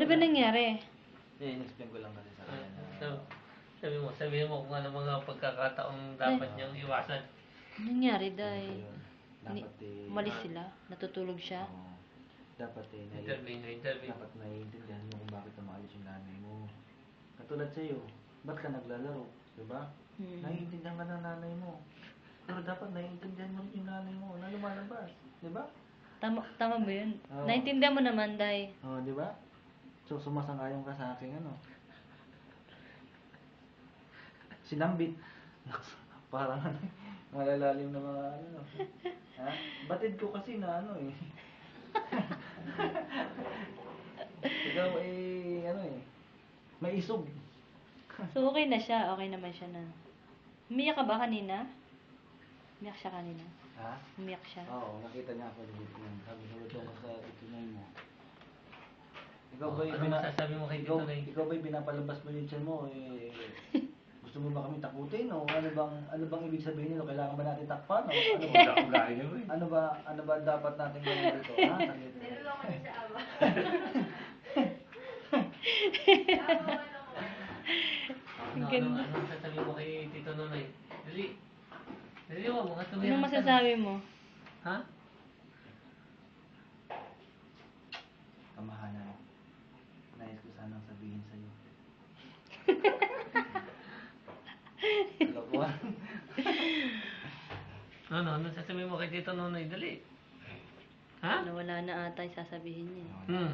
Ano ba nangyari? In-explain ko lang kasi sa kanya na... Sabihin mo kung ano mga pagkakataong dapat niyang iwasan. Ano nangyari, Day? Dapat Umalis sila? Natutulog siya? Oo. Dapat Intervene. dapat naiintindihan mo kung bakit umalis yung nanay mo. Katulad sa'yo, ba't ka naglalaro? Diba? Naiintindihan ka ng nanay mo. Pero dapat naiintindihan mo yung nanay mo na lumalabas. Diba? Tama ba yun? Oo. Naintindihan mo naman, Day. Oo, diba? So, sumasang-ayon ka sa akin, ano? Sinambit. Parang ano, malalalim na mga ano. Ha? Batid ko kasi na ano eh. Ikaw ano may isog. So, okay na siya. Okay naman siya na. Umiyak ka ba kanina? Umiyak siya kanina? Ha? Umiyak siya? Oo, nakita niya ako dito. Sabi ko ito sa itunay mo. Ikaw ba Ano masasabi mo kay Tito Nay? Ikaw ba pinapalabas mo yung tiyan mo gusto mo ba kami takutin o ano bang ibig sabihin nito? Kailangan ba natin takpan o ano ba dapat natin gawin dito? Ha? Saglit. Niloloko niya sa ama. Ano masasabi mo kay Tito Nonoy? Dali mo, mga tumira. Anong masasabi mo? Ha? Kamahalan. Nais ko sanang sabihin sa'yo. Kalokohan. Ano sasabihin mo kay Tito Nonoy? Dali. Ha? Nawala na ata yung sasabihin niya. Hmm.